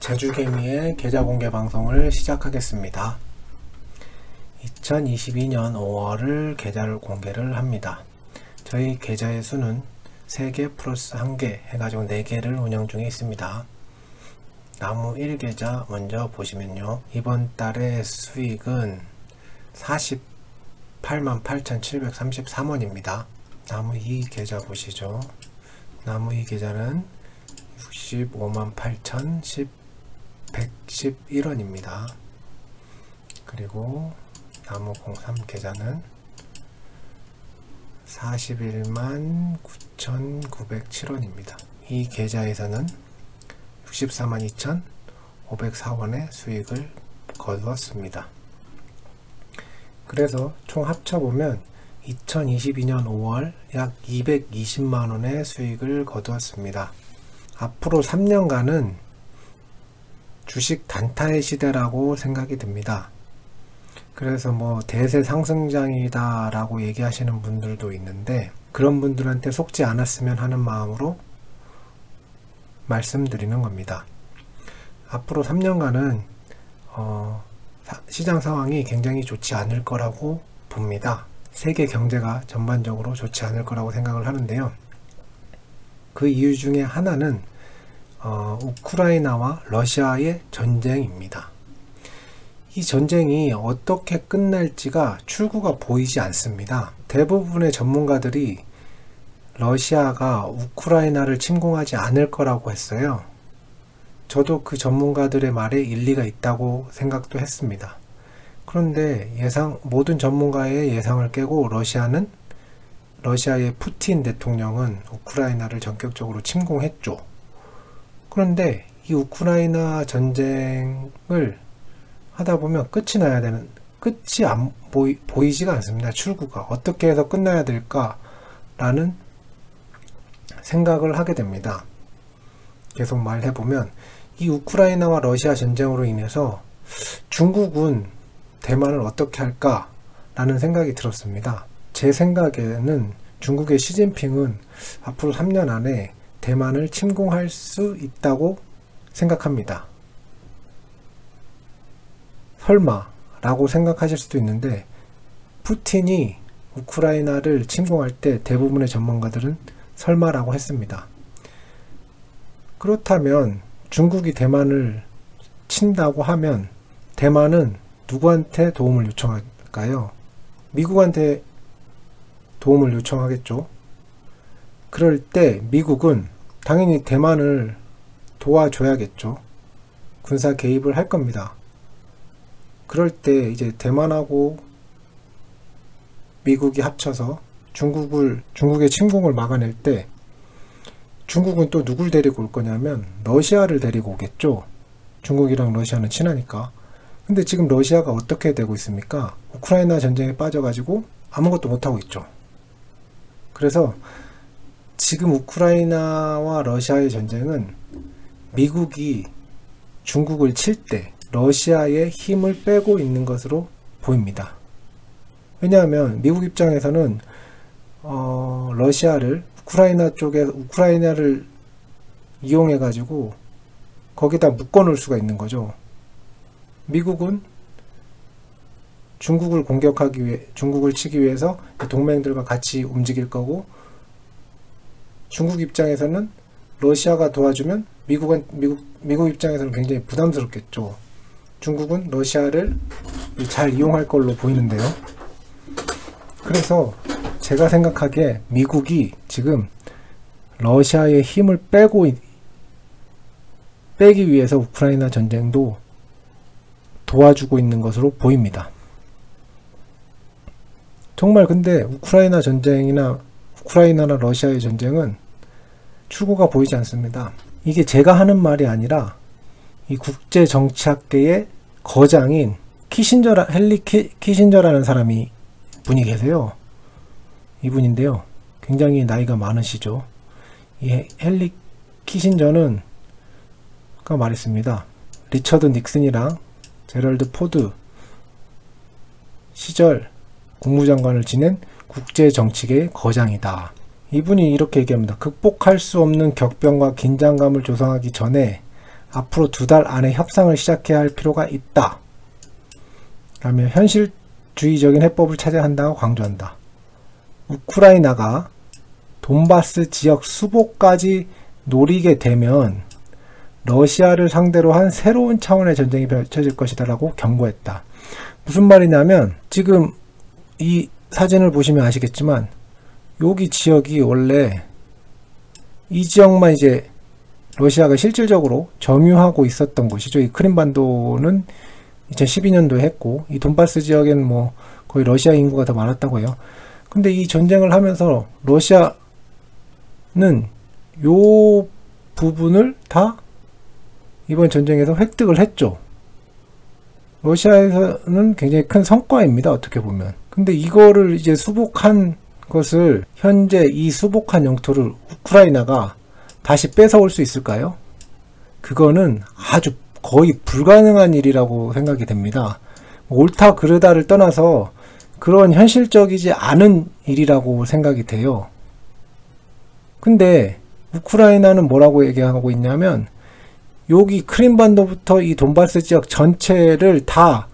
제주개미의 계좌 공개 방송을 시작하겠습니다. 2022년 5월을 계좌를 공개를 합니다. 저희 계좌의 수는 3개 플러스 1개 해가지고 4개를 운영 중에 있습니다. 나무 1계좌 먼저 보시면요, 이번 달의 수익은 488,733원입니다. 나무 2계좌 보시죠. 나무 2계좌는 658,111원입니다. 그리고 나무 03 계좌는 419,907원입니다. 이 계좌에서는 642,504원의 수익을 거두었습니다. 그래서 총 합쳐보면 2022년 5월 약 220만원의 수익을 거두었습니다. 앞으로 3년간은 주식 단타의 시대라고 생각이 듭니다. 그래서 대세 상승장이다 라고 얘기하시는 분들도 있는데, 그런 분들한테 속지 않았으면 하는 마음으로 말씀드리는 겁니다. 앞으로 3년간은 시장 상황이 굉장히 좋지 않을 거라고 봅니다. 세계 경제가 전반적으로 좋지 않을 거라고 생각을 하는데요. 그 이유 중에 하나는 우크라이나와 러시아의 전쟁입니다. 이 전쟁이 어떻게 끝날지가 출구가 보이지 않습니다. 대부분의 전문가들이 러시아가 우크라이나를 침공하지 않을 거라고 했어요. 저도 그 전문가들의 말에 일리가 있다고 생각도 했습니다. 그런데 모든 전문가의 예상을 깨고 러시아의 푸틴 대통령은 우크라이나를 전격적으로 침공했죠. 그런데 이 우크라이나 전쟁을 하다 보면 끝이 보이지가 않습니다. 출구가 어떻게 해서 끝나야 될까라는 생각을 하게 됩니다. 계속 말해보면 이 우크라이나와 러시아 전쟁으로 인해서 중국은 대만을 어떻게 할까라는 생각이 들었습니다. 제 생각에는 중국의 시진핑은 앞으로 3년 안에 대만을 침공할 수 있다고 생각합니다. 설마 라고 생각하실 수도 있는데, 푸틴이 우크라이나를 침공할 때 대부분의 전문가들은 설마라고 했습니다. 그렇다면 중국이 대만을 친다고 하면 대만은 누구한테 도움을 요청할까요? 미국한테 도움을 요청하겠죠. 그럴 때 미국은 당연히 대만을 도와줘야겠죠. 군사 개입을 할 겁니다. 그럴 때 이제 대만하고 미국이 합쳐서 중국의 침공을 막아낼 때 중국은 또 누굴 데리고 올 거냐면 러시아를 데리고 오겠죠. 중국이랑 러시아는 친하니까. 근데 지금 러시아가 어떻게 되고 있습니까? 우크라이나 전쟁에 빠져가지고 아무것도 못하고 있죠. 그래서 지금 우크라이나와 러시아의 전쟁은 미국이 중국을 칠 때 러시아의 힘을 빼고 있는 것으로 보입니다. 왜냐하면 미국 입장에서는 우크라이나를 이용해 가지고 거기다 묶어 놓을 수가 있는 거죠. 미국은 중국을 치기 위해서 동맹들과 같이 움직일 거고, 중국 입장에서는 러시아가 도와주면 미국 입장에서는 굉장히 부담스럽겠죠. 중국은 러시아를 잘 이용할 걸로 보이는데요. 그래서 제가 생각하기에 미국이 지금 러시아의 힘을 빼기 위해서 우크라이나 전쟁도 도와주고 있는 것으로 보입니다. 정말 근데 우크라이나나 러시아의 전쟁은 출구가 보이지 않습니다. 이게 제가 하는 말이 아니라 이 국제정치학계의 거장인 헨리 키신저라는 분이 계세요. 이분인데요, 굉장히 나이가 많으시죠. 이 헨리 키신저는 말했습니다. 리처드 닉슨이랑 제럴드 포드 시절 국무장관을 지낸 국제정치계의 거장이다. 이분이 이렇게 얘기합니다. 극복할 수 없는 격변과 긴장감을 조성하기 전에 앞으로 2달 안에 협상을 시작해야 할 필요가 있다. 그러면 현실주의적인 해법을 찾아야 한다고 강조한다. 우크라이나가 돈바스 지역 수복까지 노리게 되면 러시아를 상대로 한 새로운 차원의 전쟁이 펼쳐질 것이다 라고 경고했다. 무슨 말이냐면 지금 이 사진을 보시면 아시겠지만 여기 지역이 원래 이 지역만 이제 러시아가 실질적으로 점유하고 있었던 곳이죠. 이 크림반도는 2012년도에 했고 이 돈바스 지역에는 뭐 거의 러시아 인구가 더 많았다고 해요. 근데 이 전쟁을 하면서 러시아는 요 부분을 다 이번 전쟁에서 획득을 했죠. 러시아에서는 굉장히 큰 성과입니다. 어떻게 보면. 근데 이거를 이제 수복한 것을 현재 이 수복한 영토를 우크라이나가 다시 뺏어올 수 있을까요? 그거는 아주 거의 불가능한 일이라고 생각이 됩니다. 옳다 그르다를 떠나서 그런 현실적이지 않은 일이라고 생각이 돼요. 근데 우크라이나는 뭐라고 얘기하고 있냐면 여기 크림반도부터 이 돈바스 지역 전체를 다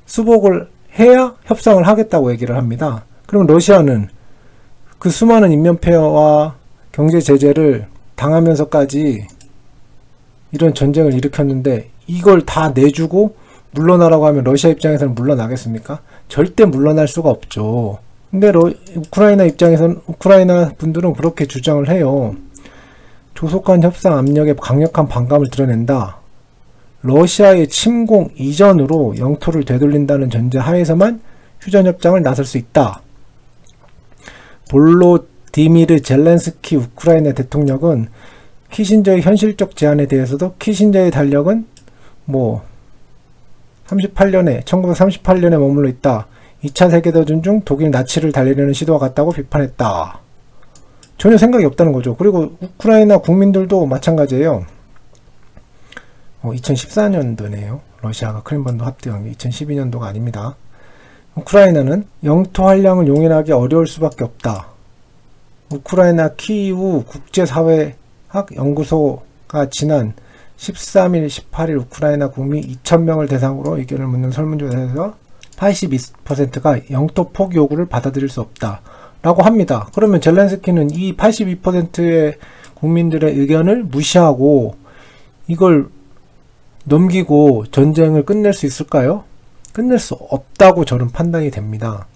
수복을 해야 협상을 하겠다고 얘기를 합니다. 그럼 러시아는 그 수많은 인면폐와 경제 제재를 당하면서까지 이런 전쟁을 일으켰는데 이걸 다 내주고 물러나라고 하면 러시아 입장에서는 물러나겠습니까? 절대 물러날 수가 없죠. 근데 우크라이나 입장에서는 우크라이나 분들은 그렇게 주장을 해요. 조속한 협상 압력에 강력한 반감을 드러낸다. 러시아의 침공 이전으로 영토를 되돌린다는 전제 하에서만 휴전협정을 나설 수 있다. 볼로디미르 젤렌스키 우크라이나 대통령은 키신저의 현실적 제안에 대해서도 키신저의 달력은 1938년에 머물러 있다. 2차 세계대전 중 독일 나치를 달래려는 시도와 같다고 비판했다. 전혀 생각이 없다는 거죠. 그리고 우크라이나 국민들도 마찬가지예요. 2014년도네요. 러시아가 크림반도 합병한 게 2012년도가 아닙니다. 우크라이나는 영토 한량을 용인하기 어려울 수밖에 없다. 우크라이나 키이우 국제사회학 연구소가 지난 13일, 18일 우크라이나 국민 2,000명을 대상으로 의견을 묻는 설문조사에서 82%가 영토 포기 요구를 받아들일 수 없다 라고 합니다. 그러면 젤렌스키는 이 82%의 국민들의 의견을 무시하고 이걸 넘기고 전쟁을 끝낼 수 있을까요? 끝낼 수 없다고 저는 판단이 됩니다.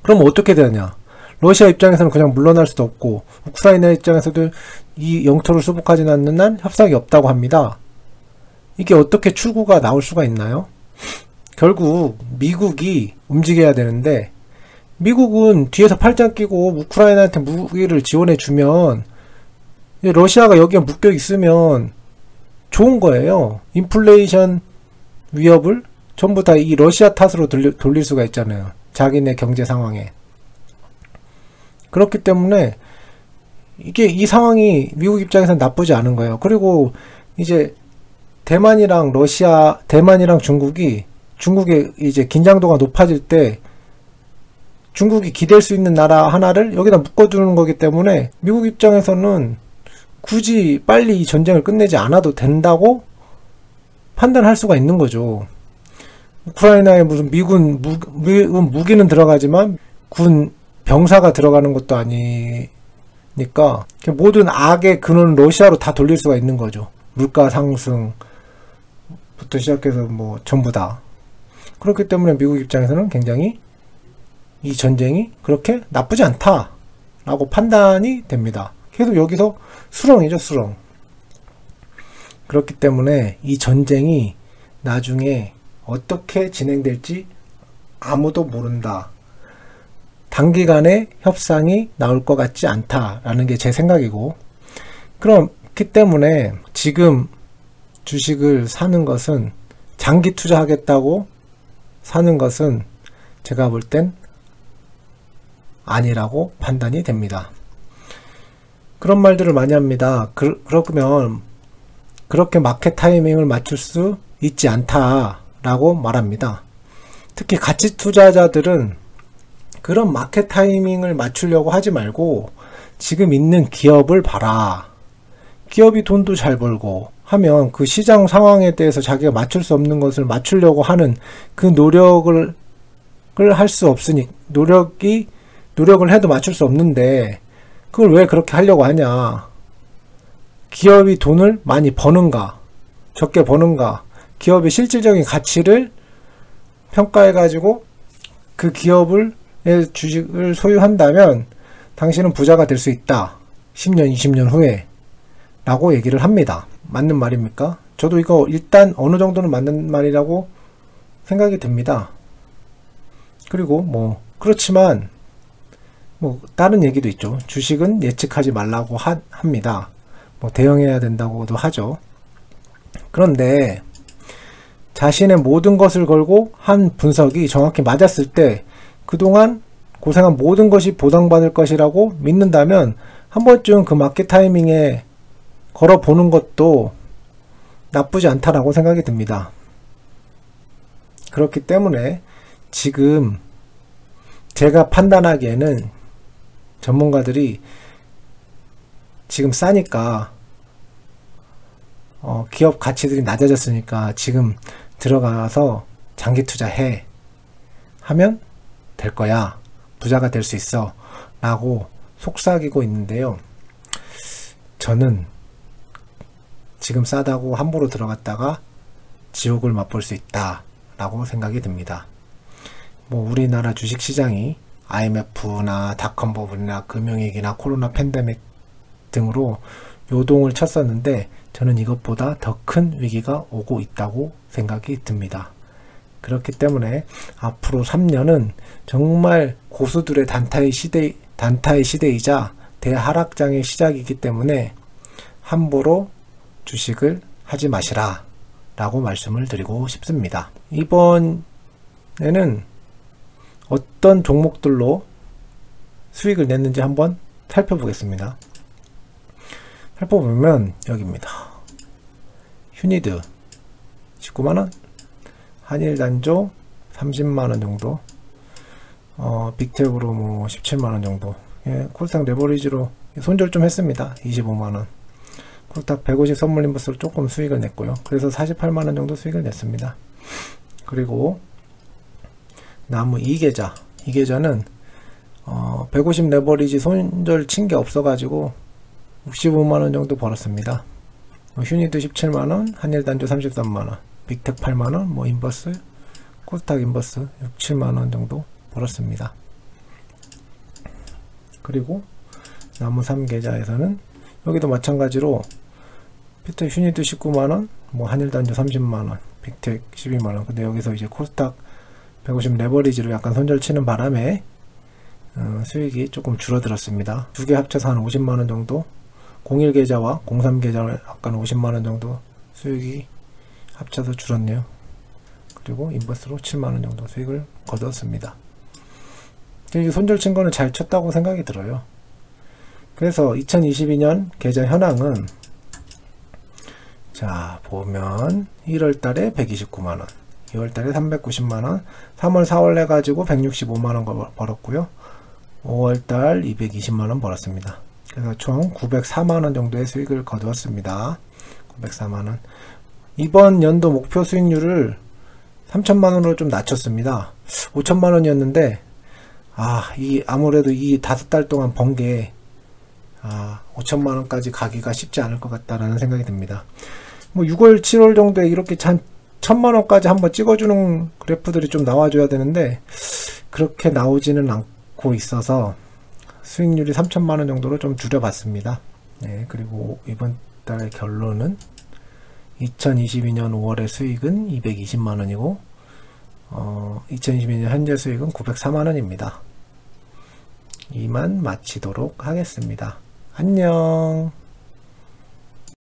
그럼 어떻게 되느냐? 러시아 입장에서는 그냥 물러날 수도 없고 우크라이나 입장에서도 이 영토를 수복하지 않는 한 협상이 없다고 합니다. 이게 어떻게 출구가 나올 수가 있나요? 결국 미국이 움직여야 되는데 미국은 뒤에서 팔짱 끼고 우크라이나한테 무기를 지원해 주면 러시아가 여기에 묶여 있으면 좋은 거예요. 인플레이션 위협을 전부 다 이 러시아 탓으로 돌릴 수가 있잖아요. 자기네 경제 상황에. 그렇기 때문에 이 상황이 미국 입장에서는 나쁘지 않은 거예요. 그리고 이제 대만이랑 중국의 이제 긴장도가 높아질 때 중국이 기댈 수 있는 나라 하나를 여기다 묶어두는 거기 때문에 미국 입장에서는 굳이 빨리 이 전쟁을 끝내지 않아도 된다고 판단할 수가 있는 거죠. 우크라이나에 무슨 미군 무기는 들어가지만 군 병사가 들어가는 것도 아니니까 모든 악의 근원은 러시아로 다 돌릴 수가 있는 거죠. 물가 상승부터 시작해서 전부 다. 그렇기 때문에 미국 입장에서는 굉장히 이 전쟁이 그렇게 나쁘지 않다라고 판단이 됩니다. 계속 여기서 수렁이죠, 수렁. 그렇기 때문에 이 전쟁이 나중에 어떻게 진행될지 아무도 모른다. 단기간에 협상이 나올 것 같지 않다라는 게 제 생각이고, 그렇기 때문에 지금 주식을 사는 것은 장기 투자하겠다고 사는 것은 제가 볼 땐 아니라고 판단이 됩니다. 그런 말들을 많이 합니다. 그러면 그렇게 마켓 타이밍을 맞출 수 있지 않다라고 말합니다. 특히 가치 투자자들은 그런 마켓 타이밍을 맞추려고 하지 말고 지금 있는 기업을 봐라. 기업이 돈도 잘 벌고 하면 그 시장 상황에 대해서 자기가 맞출 수 없는 것을 맞추려고 하는 그 노력을 할 수 없으니, 노력을 해도 맞출 수 없는데 그걸 왜 그렇게 하려고 하냐. 기업이 돈을 많이 버는가 적게 버는가, 기업의 실질적인 가치를 평가해 가지고 그 기업의 주식을 소유한다면 당신은 부자가 될 수 있다, 10년 20년 후에 라고 얘기를 합니다. 맞는 말입니까? 저도 이거 일단 어느 정도는 맞는 말이라고 생각이 듭니다. 그리고 뭐 그렇지만 뭐 다른 얘기도 있죠. 주식은 예측하지 말라고 합니다. 뭐 대응해야 된다고도 하죠. 그런데 자신의 모든 것을 걸고 한 분석이 정확히 맞았을 때 그동안 고생한 모든 것이 보상받을 것이라고 믿는다면 한 번쯤 그 마켓 타이밍에 걸어보는 것도 나쁘지 않다라고 생각이 듭니다. 그렇기 때문에 지금 제가 판단하기에는 전문가들이 지금 싸니까 기업 가치들이 낮아졌으니까 지금 들어가서 장기 투자해 하면 될 거야, 부자가 될 수 있어 라고 속삭이고 있는데요. 저는 지금 싸다고 함부로 들어갔다가 지옥을 맛볼 수 있다 라고 생각이 듭니다. 뭐 우리나라 주식시장이 IMF나 닷컴버블이나 금융위기나 코로나 팬데믹 등으로 요동을 쳤었는데 저는 이것보다 더 큰 위기가 오고 있다고 생각이 듭니다. 그렇기 때문에 앞으로 3년은 정말 고수들의 단타의 시대이자 대하락장의 시작이기 때문에 함부로 주식을 하지 마시라 라고 말씀을 드리고 싶습니다. 이번에는 어떤 종목들로 수익을 냈는지 한번 살펴보겠습니다. 살펴보면 여기입니다. 휴니드 19만원, 한일단조 30만원 정도, 빅텍으로 뭐 17만원 정도, 예, 콜스닥 레버리지로 손절 좀 했습니다. 25만원, 콜스닥 150 선물 인버스로 조금 수익을 냈고요. 그래서 48만원 정도 수익을 냈습니다. 그리고 나무 이 계좌는 150 레버리지 손절 친 게 없어가지고 65만원 정도 벌었습니다. 휴니드 17만원, 한일단조 33만원, 빅텍 8만원, 뭐 인버스, 코스닥 인버스 6, 7만원 정도 벌었습니다. 그리고 나무 3계좌에서는 여기도 마찬가지로 피터 휴니드 19만원, 뭐 한일단조 30만원, 빅텍 12만원. 근데 여기서 이제 코스닥 150 레버리지로 약간 손절 치는 바람에 수익이 조금 줄어들었습니다. 두 개 합쳐서 한 50만원 정도, 01계좌와 03계좌를 약간 50만원 정도 수익이 합쳐서 줄었네요. 그리고 인버스로 7만원 정도 수익을 거뒀습니다. 이 손절 친 거는 잘 쳤다고 생각이 들어요. 그래서 2022년 계좌 현황은 자 보면 1월달에 129만원, 2월달에 390만원, 3월 4월 해가지고 165만원 벌었고요. 5월달 220만원 벌었습니다. 그래서 총 904만원 정도의 수익을 거두었습니다. 904만원. 이번 연도 목표 수익률을 3천만원으로 좀 낮췄습니다. 5천만원이었는데 아무래도 이 5달 동안 번 게 5천만원까지 가기가 쉽지 않을 것 같다라는 생각이 듭니다. 뭐 6월 7월 정도에 이렇게 한 1000만원까지 한번 찍어주는 그래프들이 좀 나와줘야 되는데 그렇게 나오지는 않고 있어서 수익률이 3천만원 정도로 좀 줄여봤습니다. 네, 그리고 이번 달의 결론은 2022년 5월의 수익은 220만원이고 2022년 현재 수익은 904만원입니다. 이만 마치도록 하겠습니다. 안녕.